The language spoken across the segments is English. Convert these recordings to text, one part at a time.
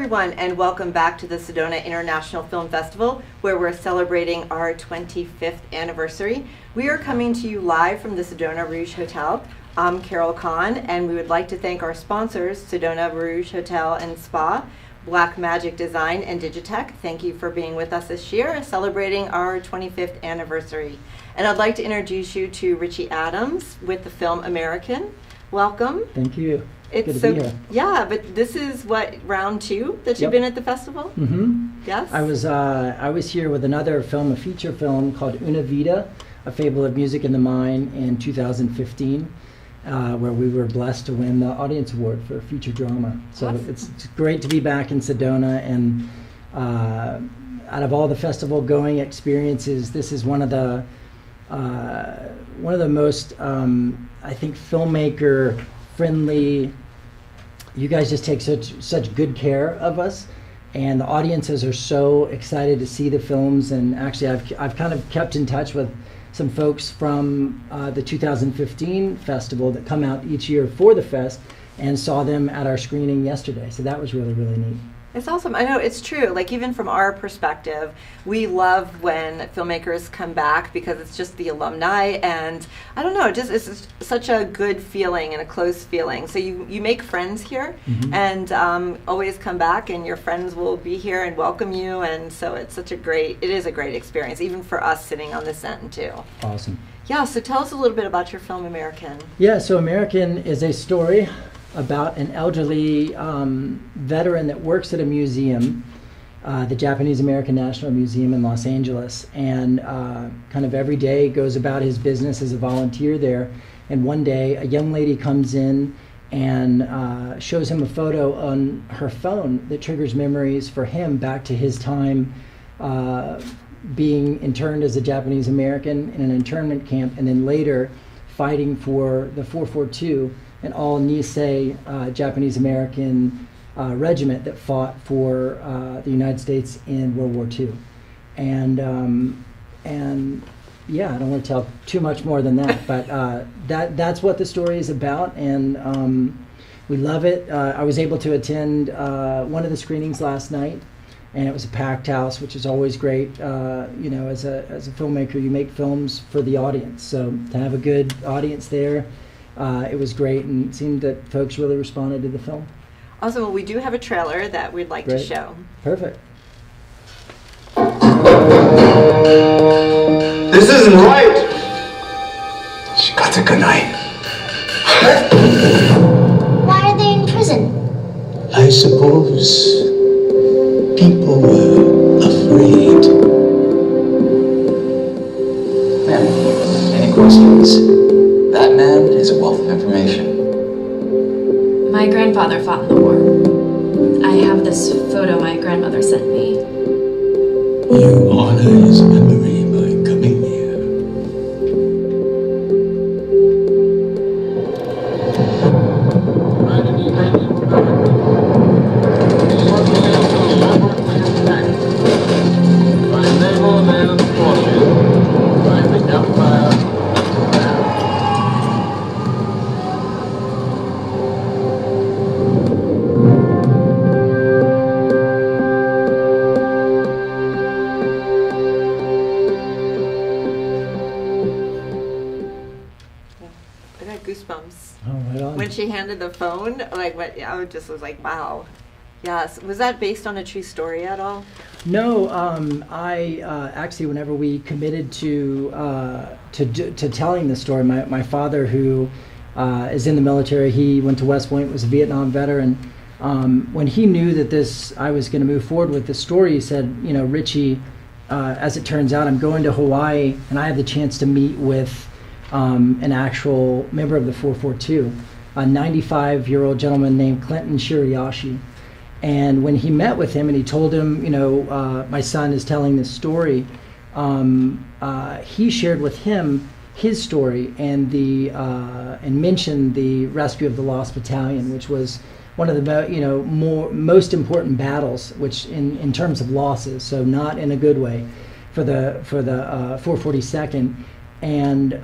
everyone, and welcome back to the Sedona International Film Festival, where we're celebrating our 25th anniversary. We are coming to you live from the Sedona Rouge Hotel. I'm Carol Kahn, and we would like to thank our sponsors, Sedona Rouge Hotel and Spa, Black Magic Design, and Digitech. Thank you for being with us this year, celebrating our 25th anniversary. And I'd like to introduce you to Richie Adams with the film American. Welcome. Thank you. It's good to be here. Yeah, but this is what, round two that you've Yep. been at the festival? Mm-hmm. Yes. I was here with another film, a feature film called Una Vida, A Fable of Music in the Mind in 2015, where we were blessed to win the Audience Award for feature drama. So Awesome. it's great to be back in Sedona, and out of all the festival going experiences, this is one of the most I think filmmaker friendly. You guys just take such good care of us, and the audiences are so excited to see the films. And actually, I've kind of kept in touch with some folks from the 2015 festival that come out each year for the fest, and saw them at our screening yesterday. So that was really, really neat. It's awesome. I know it's true. Like, even from our perspective, we love when filmmakers come back because it's just the alumni, and I don't know, it's just such a good feeling and a close feeling. So you make friends here, Mm-hmm. and always come back, and your friends will be here and welcome you. And so it is a great experience, even for us sitting on this end too. Awesome. Yeah. So tell us a little bit about your film, American. Yeah, so American is a story about an elderly veteran that works at a museum, the Japanese American National Museum in Los Angeles, and kind of every day goes about his business as a volunteer there. And one day a young lady comes in and shows him a photo on her phone that triggers memories for him back to his time being interned as a Japanese American in an internment camp, and then later fighting for the 442, an all Nisei Japanese American regiment that fought for the United States in World War II. And yeah, I don't want to tell too much more than that, but that's what the story is about, and we love it. I was able to attend one of the screenings last night, and it was a packed house, which is always great. You know, as a filmmaker, you make films for the audience, so to have a good audience there, it was great, and it seemed that folks really responded to the film. Awesome. Well, we do have a trailer that we'd like to Great. show. Perfect. This isn't right! Shikatakanai. Why are they in prison? I suppose people were afraid. Ma'am, any questions? That man is a wealth of information. My grandfather fought in the war. I have this photo my grandmother sent me. You honor his memory by coming here. I got goosebumps. Oh, right on. When she handed the phone, I just was like, wow. Yes. Was that based on a true story at all? No, I actually, whenever we committed to telling the story, my father, who is in the military, he went to West Point, was a Vietnam veteran. When he knew that I was going to move forward with the story, he said, you know, Richie, as it turns out, I'm going to Hawaii, and I have the chance to meet with an actual member of the 442, a 95-year-old gentleman named Clinton Shiriyashi. And when he met with him and he told him, you know, my son is telling this story, he shared with him his story and mentioned the rescue of the Lost Battalion, which was one of the most important battles, which in terms of losses, so not in a good way, for the 442nd. And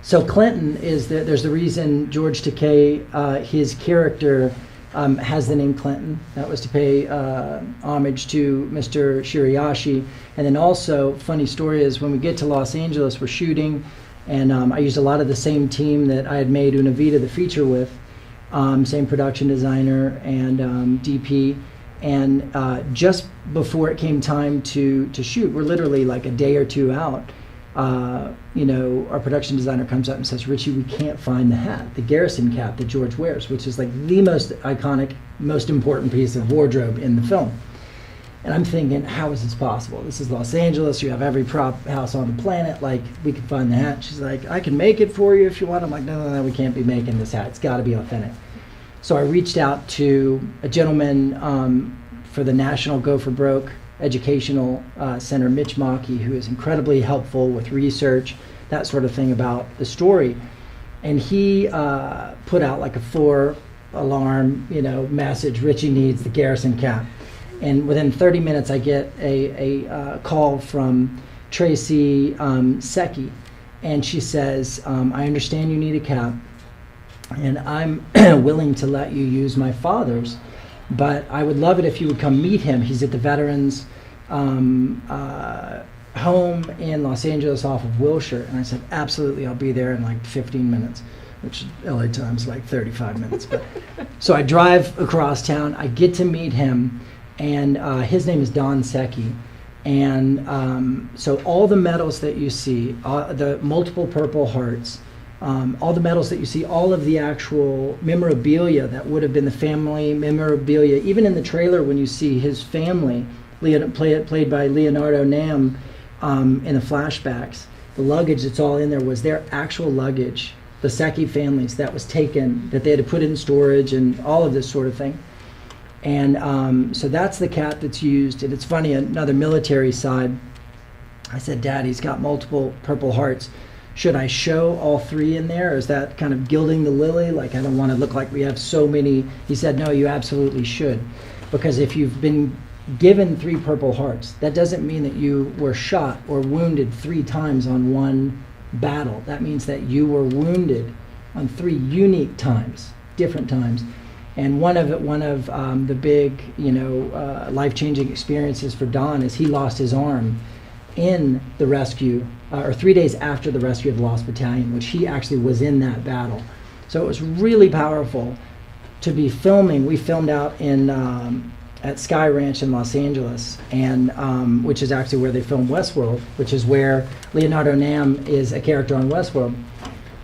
so Clinton is there's the reason George Takei, his character has the name Clinton. That was to pay homage to Mr. Shirayashi. And then also, funny story is when we get to Los Angeles, we're shooting, and I used a lot of the same team that I had made Una Vida the feature with, same production designer and DP. And just before it came time to shoot, we're literally like a day or two out, our production designer comes up and says, Richie, we can't find the hat, the Garrison cap that George wears, which is like the most iconic, most important piece of wardrobe in the film. And I'm thinking, how is this possible? This is Los Angeles, you have every prop house on the planet, like, we can find the hat. She's like, I can make it for you if you want. I'm like, no, we can't be making this hat. It's got to be authentic. So I reached out to a gentleman for the National Go for Broke Educational Center, Mitch Mackey, who is incredibly helpful with research, that sort of thing about the story. And he put out like a 4-alarm, message, Richie needs the Garrison cap. And within 30 minutes, I get a call from Tracy Secchi, and she says, I understand you need a cap, and I'm willing to let you use my father's, but I would love it if you would come meet him. He's at the Veterans home in Los Angeles off of Wilshire. And I said, absolutely, I'll be there in like 15 minutes, which LA time's like 35 minutes. But so I drive across town, I get to meet him, and his name is Don Secchi. And so all the medals that you see, the multiple Purple Hearts, all the medals that you see, all of the actual memorabilia that would have been the family memorabilia, even in the trailer when you see his family, played by Leonardo Nam in the flashbacks, the luggage that's all in there was their actual luggage, the Secchi families that was taken, that they had to put in storage and all of this sort of thing. And so that's the cap that's used. And it's funny, another military side, I said, Dad, he's got multiple Purple Hearts. Should I show all 3 in there? Or is that kind of gilding the lily? Like, I don't want to look like we have so many. He said, no, you absolutely should. Because if you've been given 3 Purple Hearts, that doesn't mean that you were shot or wounded 3 times on one battle. That means that you were wounded on 3 unique times, different times. And one of the big, life-changing experiences for Don is he lost his arm in the rescue, or 3 days after the rescue of the Lost Battalion, which he actually was in that battle. So it was really powerful to be filming. We filmed out in at Sky Ranch in Los Angeles, and which is actually where they filmed Westworld, which is where Leonardo Nam is a character on Westworld.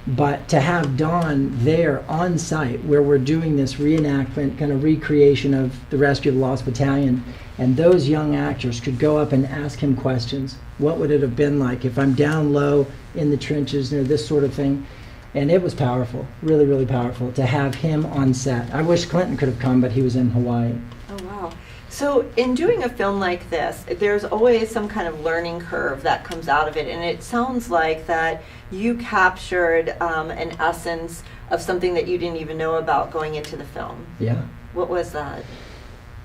But to have Don there on site where we're doing this reenactment, kind of recreation of the rescue of the Lost Battalion, and those young actors could go up and ask him questions. What would it have been like if I'm down low in the trenches, this sort of thing. And it was powerful, really, really powerful to have him on set. I wish Clinton could have come, but he was in Hawaii. Oh, wow. So in doing a film like this, there's always some kind of learning curve that comes out of it. And it sounds like that you captured an essence of something that you didn't even know about going into the film. Yeah. What was that?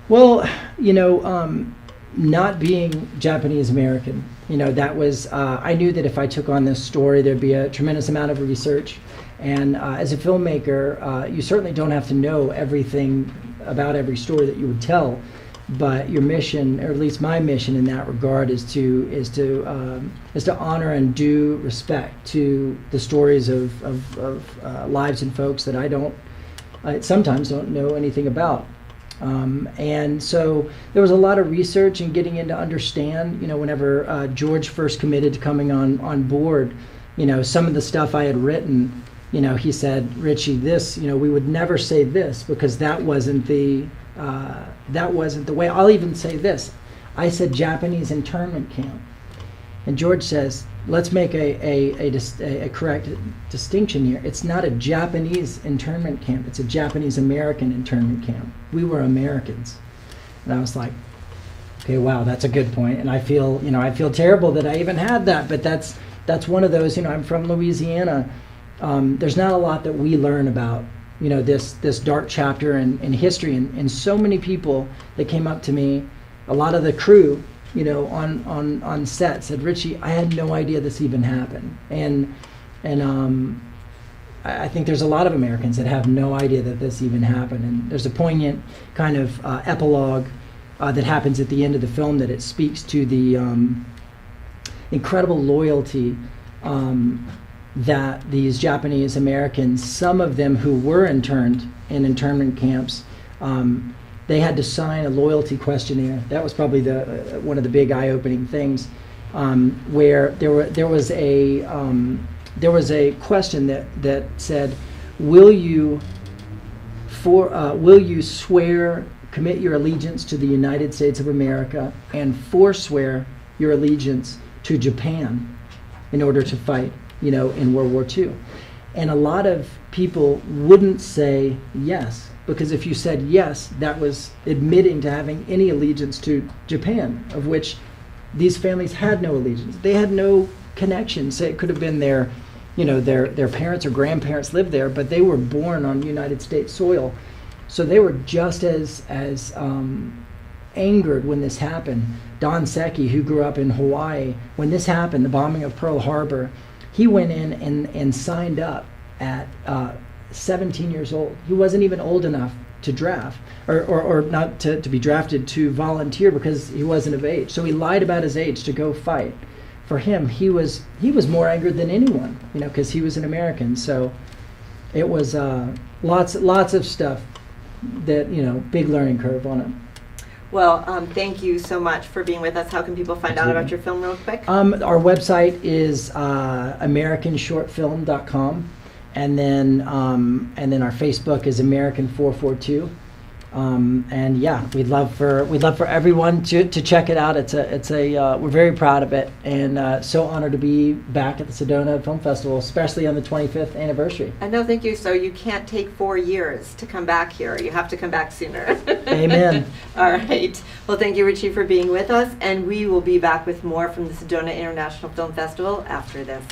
Well, not being Japanese American, that was, I knew that if I took on this story, there'd be a tremendous amount of research. And as a filmmaker, you certainly don't have to know everything about every story that you would tell. But your mission, or at least my mission in that regard, is to honor and due respect to the stories of lives and folks that I sometimes don't know anything about. And so there was a lot of research and getting in to understand. Whenever George first committed to coming on board, some of the stuff I had written, he said, Richie, this, we would never say this because that wasn't the way. I'll even say this. I said Japanese internment camp. And George says, let's make a correct distinction here. It's not a Japanese internment camp. It's a Japanese American internment camp. We were Americans. And I was like, okay, wow, that's a good point. And I feel terrible that I even had that, but that's one of those, I'm from Louisiana. There's not a lot that we learn about this dark chapter in history, and so many people that came up to me, a lot of the crew, on set said, Richie, I had no idea this even happened, and I think there's a lot of Americans that have no idea that this even happened. And there's a poignant kind of epilogue that happens at the end of the film that it speaks to the incredible loyalty that these Japanese Americans, some of them who were interned in internment camps, they had to sign a loyalty questionnaire. That was probably one of the big eye-opening things, where there was a question that said, will you swear, commit your allegiance to the United States of America and forswear your allegiance to Japan in order to fight, in World War II? And a lot of people wouldn't say yes, because if you said yes, that was admitting to having any allegiance to Japan, of which these families had no allegiance. They had no connections. It could have been their parents or grandparents lived there, but they were born on United States soil. So they were just as angered when this happened. Don Seki, who grew up in Hawaii, when this happened, the bombing of Pearl Harbor, he went in and signed up at 17 years old. He wasn't even old enough to draft, or not to be drafted, to volunteer, because he wasn't of age. So he lied about his age to go fight. For him, he was more angered than anyone, because he was an American. So it was lots of stuff that, big learning curve on him. Well, thank you so much for being with us. How can people find out about your film real quick? Our website is americanshortfilm.com, and then our Facebook is American 442. And yeah, we'd love for everyone to check it out. We're very proud of it, and so honored to be back at the Sedona Film Festival, especially on the 25th anniversary. I know, thank you. So you can't take 4 years to come back here. You have to come back sooner. Amen. All right. Well, thank you, Richie, for being with us, and we will be back with more from the Sedona International Film Festival after this.